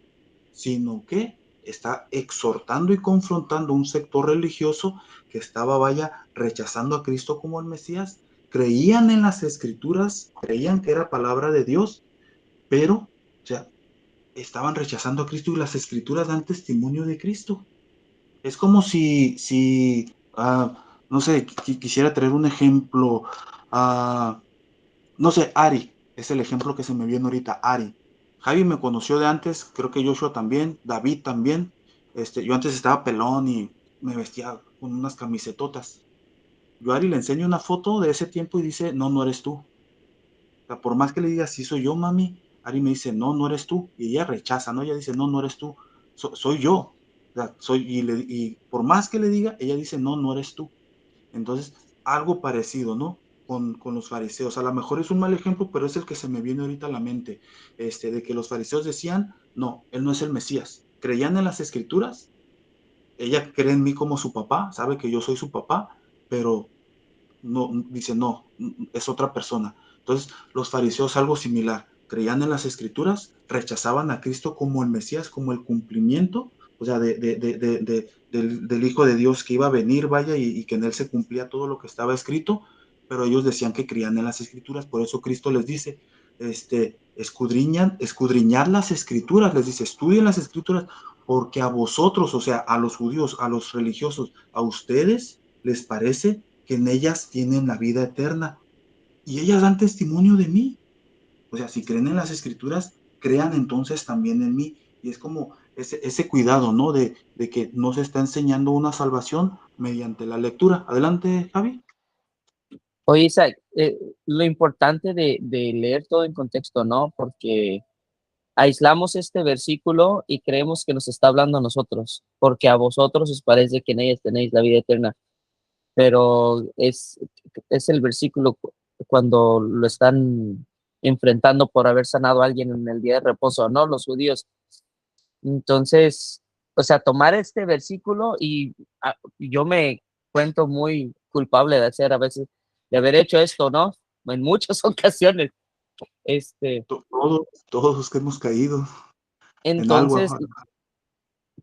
sino que está exhortando y confrontando un sector religioso que estaba, vaya, rechazando a Cristo como el Mesías. Creían en las escrituras, creían que era palabra de Dios, pero, o sea, estaban rechazando a Cristo y las escrituras dan testimonio de Cristo. Es como no sé, quisiera traer un ejemplo. No sé, Ari, es el ejemplo que se me viene ahorita, Ari. Javi me conoció de antes, creo que Joshua también, David también. Yo antes estaba pelón y me vestía con unas camisetotas. yo a Ari le enseño una foto de ese tiempo y dice, no, no eres tú. O sea, por más que le diga, sí soy yo, mami, Ari me dice, no, no eres tú. Y ella rechaza, ¿no? Ella dice, no, no eres tú, soy yo. O sea, y por más que le diga, ella dice, no, no eres tú. Entonces, algo parecido, ¿no? Con los fariseos. A lo mejor es un mal ejemplo, pero es el que se me viene ahorita a la mente, de que los fariseos decían, no, él no es el Mesías. Creían en las escrituras, ella cree en mí como su papá, sabe que yo soy su papá, pero no, dice, no, es otra persona. Entonces, los fariseos algo similar, creían en las escrituras, rechazaban a Cristo como el Mesías, como el cumplimiento, o sea, del Hijo de Dios que iba a venir, vaya, y que en él se cumplía todo lo que estaba escrito, pero ellos decían que creían en las escrituras, por eso Cristo les dice, escudriñar las escrituras, les dice, estudien las escrituras, porque a vosotros, o sea, a los judíos, a los religiosos, a ustedes les parece que en ellas tienen la vida eterna y ellas dan testimonio de mí. O sea, si creen en las escrituras, crean entonces también en mí. Y es como ese cuidado, ¿no? De que no se está enseñando una salvación mediante la lectura. Adelante, Javi. Oye, Isaac, lo importante de leer todo en contexto, ¿no? Porque aislamos este versículo y creemos que nos está hablando a nosotros, porque a vosotros os parece que en ellas tenéis la vida eterna, pero es el versículo cuando lo están enfrentando por haber sanado a alguien en el día de reposo, ¿no? Los judíos. Entonces, o sea, tomar este versículo y yo me cuento muy culpable de hacer a veces, de haber hecho esto, ¿no? En muchas ocasiones. Todos los que hemos caído en algo. Entonces,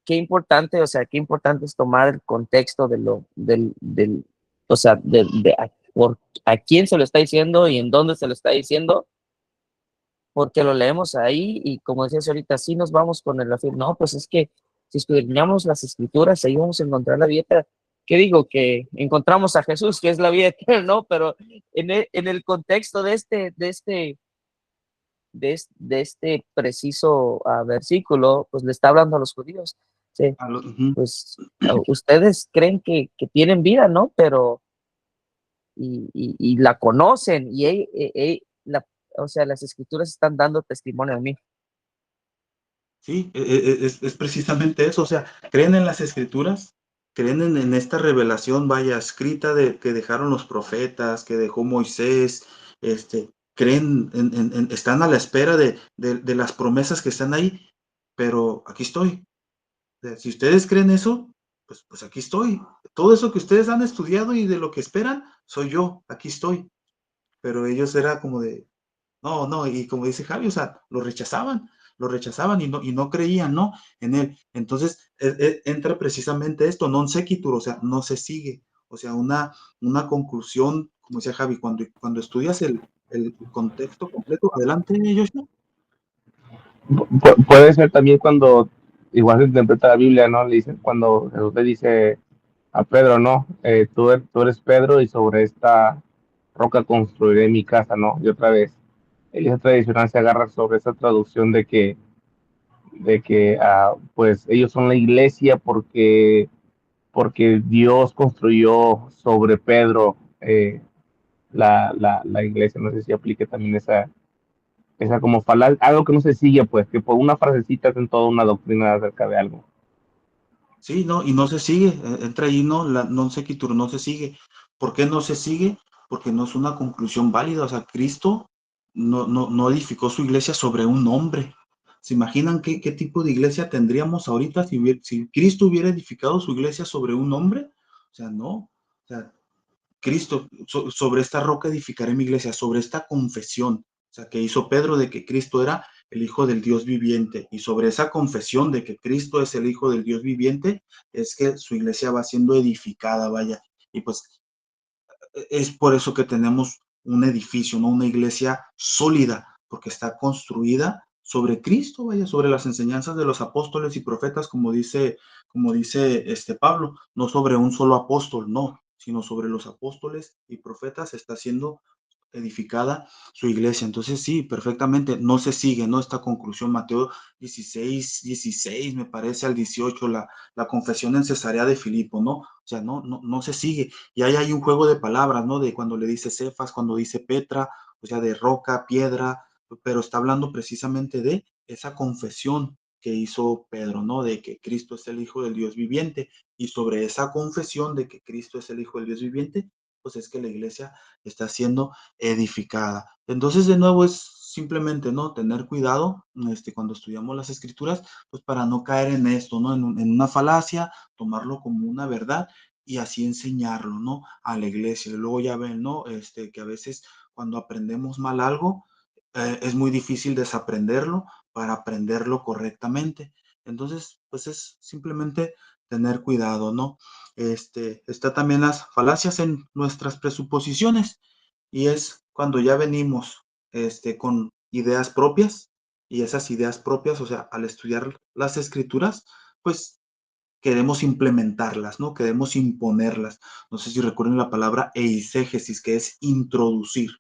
qué importante, o sea, qué importante es tomar el contexto de o sea, a quién se lo está diciendo y en dónde se lo está diciendo, porque lo leemos ahí y como decías ahorita, sí nos vamos con el afirmo, no, pues es que si escudriñamos las escrituras, ahí vamos a encontrar la vida eterna. ¿Qué digo? Que encontramos a Jesús, que es la vida eterna, ¿no? Pero en el contexto de este preciso versículo, pues le está hablando a los judíos. Sí, pues ustedes creen que tienen vida, ¿no? Pero, y la conocen, o sea, las escrituras están dando testimonio de mí. Sí, es precisamente eso, o sea, creen en las escrituras, creen en esta revelación, vaya, escrita que dejaron los profetas, que dejó Moisés, creen, están a la espera de las promesas que están ahí, pero aquí estoy. O sea, si ustedes creen eso, pues aquí estoy. Todo eso que ustedes han estudiado y de lo que esperan, soy yo, aquí estoy. Pero ellos era como de, no, no, y como dice Javi, o sea, lo rechazaban y no creían, ¿no? En él. Entonces, entra precisamente esto, non sequitur, o sea, no se sigue. O sea, una conclusión, como decía Javi, cuando estudias el contexto completo, adelante, Joshua. Puede ser también cuando, igual se interpreta la Biblia, ¿no? Le dicen, cuando Jesús le dice a Pedro, ¿no? Tú eres Pedro y sobre esta roca construiré mi casa, ¿no? Y otra vez, esa tradicional se agarra sobre esa traducción de que pues ellos son la iglesia porque Dios construyó sobre Pedro la iglesia. No sé si aplique también esa como algo que no se sigue, pues, que por una frasecita hacen toda una doctrina acerca de algo. Sí, no, y no se sigue, entra ahí, no, la non sequitur no se sigue. ¿Por qué no se sigue? Porque no es una conclusión válida, o sea, Cristo no edificó su iglesia sobre un hombre. ¿Se imaginan qué tipo de iglesia tendríamos ahorita si Cristo hubiera edificado su iglesia sobre un hombre? O sea, no, o sea, Cristo, sobre esta roca edificaré mi iglesia, sobre esta confesión, o sea, que hizo Pedro de que Cristo era el Hijo del Dios viviente, y sobre esa confesión de que Cristo es el Hijo del Dios viviente, es que su iglesia va siendo edificada, vaya, y pues es por eso que tenemos un edificio, no una iglesia sólida, porque está construida sobre Cristo, vaya, sobre las enseñanzas de los apóstoles y profetas, como dice Pablo, no sobre un solo apóstol, no, sino sobre los apóstoles y profetas está siendo edificada su iglesia. Entonces sí, perfectamente, no se sigue, ¿no? Esta conclusión, Mateo 16, me parece, al 18, la confesión en Cesarea de Filipo, ¿no? O sea, no se sigue. Y ahí hay un juego de palabras, ¿no? De cuando le dice Cefas, cuando dice Petra, o sea, de roca, piedra, pero está hablando precisamente de esa confesión que hizo Pedro, ¿no? De que Cristo es el Hijo del Dios viviente. Y sobre esa confesión de que Cristo es el Hijo del Dios viviente, pues es que la iglesia está siendo edificada. Entonces, de nuevo, es simplemente, ¿no? Tener cuidado, cuando estudiamos las escrituras, pues para no caer en esto, ¿no? En una falacia, tomarlo como una verdad y así enseñarlo, ¿no? A la iglesia. Y luego ya ven, ¿no? Que a veces cuando aprendemos mal algo, es muy difícil desaprenderlo para aprenderlo correctamente. Entonces, pues es simplemente tener cuidado, ¿no? Está también las falacias en nuestras presuposiciones y es cuando ya venimos con ideas propias y esas ideas propias, o sea, al estudiar las escrituras, pues queremos implementarlas, ¿no? Queremos imponerlas. No sé si recuerden la palabra eisegesis, que es introducir.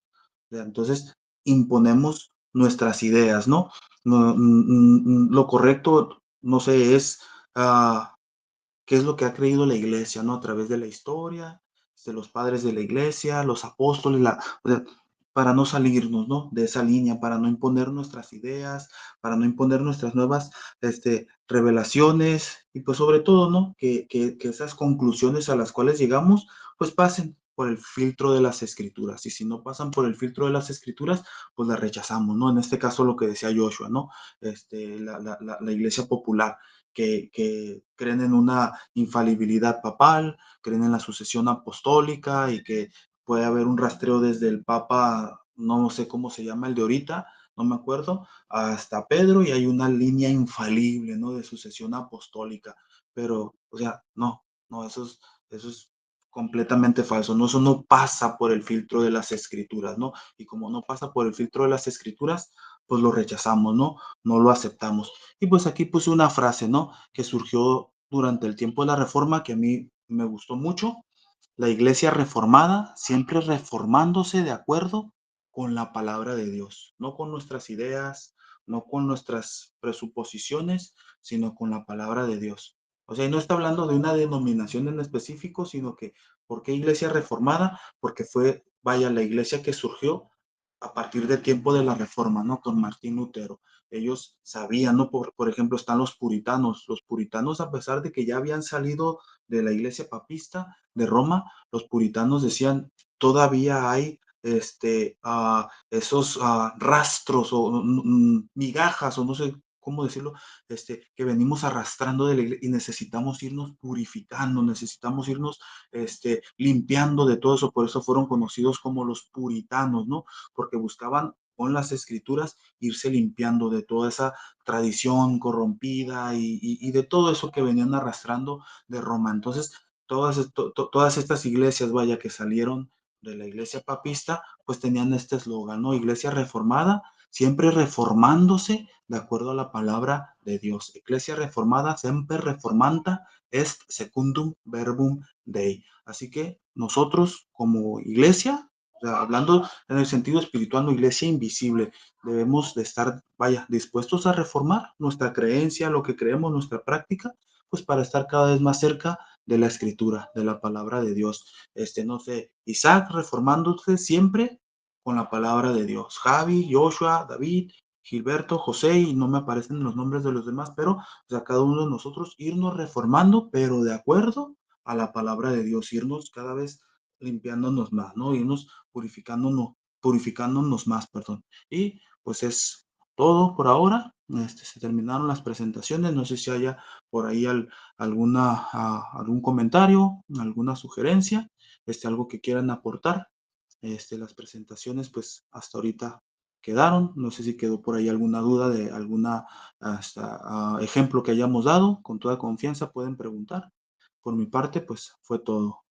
Entonces, imponemos nuestras ideas, ¿no? Lo correcto, no sé, es qué es lo que ha creído la iglesia, ¿no? A través de la historia, de los padres de la iglesia, los apóstoles, o sea, para no salirnos, ¿no? De esa línea, para no imponer nuestras ideas, para no imponer nuestras nuevas revelaciones y pues sobre todo, ¿no? Que esas conclusiones a las cuales llegamos, pues pasen por el filtro de las escrituras. Y si no pasan por el filtro de las escrituras, pues las rechazamos, ¿no? En este caso lo que decía Joshua, ¿no? La iglesia popular que creen en una infalibilidad papal, creen en la sucesión apostólica y que puede haber un rastreo desde el Papa, no sé cómo se llama el de ahorita, no me acuerdo, hasta Pedro y hay una línea infalible, ¿no? De sucesión apostólica. Pero, o sea, no, eso es completamente falso, ¿no? Eso no pasa por el filtro de las escrituras, ¿no? Y como no pasa por el filtro de las escrituras, pues lo rechazamos, ¿no? No lo aceptamos. Y pues aquí puse una frase, ¿no? Que surgió durante el tiempo de la Reforma, que a mí me gustó mucho. La iglesia reformada, siempre reformándose de acuerdo con la palabra de Dios, no con nuestras ideas, no con nuestras presuposiciones, sino con la palabra de Dios. O sea, y no está hablando de una denominación en específico, sino que, ¿por qué iglesia reformada? Porque fue, vaya, la iglesia que surgió a partir del tiempo de la Reforma, ¿no? Con Martín Lutero. Ellos sabían, ¿no? Por ejemplo, están los puritanos. Los puritanos, a pesar de que ya habían salido de la iglesia papista de Roma, los puritanos decían, todavía hay esos rastros o migajas o no sé cómo decirlo, que venimos arrastrando de la iglesia y necesitamos irnos purificando, necesitamos irnos limpiando de todo eso. Por eso fueron conocidos como los puritanos, ¿no? Porque buscaban con las escrituras irse limpiando de toda esa tradición corrompida y de todo eso que venían arrastrando de Roma. Entonces, todas estas iglesias, vaya, que salieron de la iglesia papista, pues tenían este eslogan, ¿no? Iglesia reformada, siempre reformándose de acuerdo a la palabra de Dios. Iglesia reformada, semper reformanta est secundum verbum Dei. Así que nosotros como iglesia, o sea, hablando en el sentido espiritual, no iglesia invisible, debemos de estar, vaya, dispuestos a reformar nuestra creencia, lo que creemos, nuestra práctica, pues para estar cada vez más cerca de la escritura, de la palabra de Dios. No sé, Isaac reformándose siempre con la palabra de Dios. Javi, Joshua, David, Gilberto, José, y no me aparecen los nombres de los demás, pero o sea, cada uno de nosotros irnos reformando, pero de acuerdo a la palabra de Dios, irnos cada vez limpiándonos más, ¿no? Irnos purificándonos más, perdón. Y pues es todo por ahora. Se terminaron las presentaciones. No sé si haya por ahí algún comentario, alguna sugerencia, algo que quieran aportar. Las presentaciones, pues hasta ahorita quedaron. No sé si quedó por ahí alguna duda de alguna ejemplo que hayamos dado. Con toda confianza pueden preguntar. Por mi parte, pues fue todo.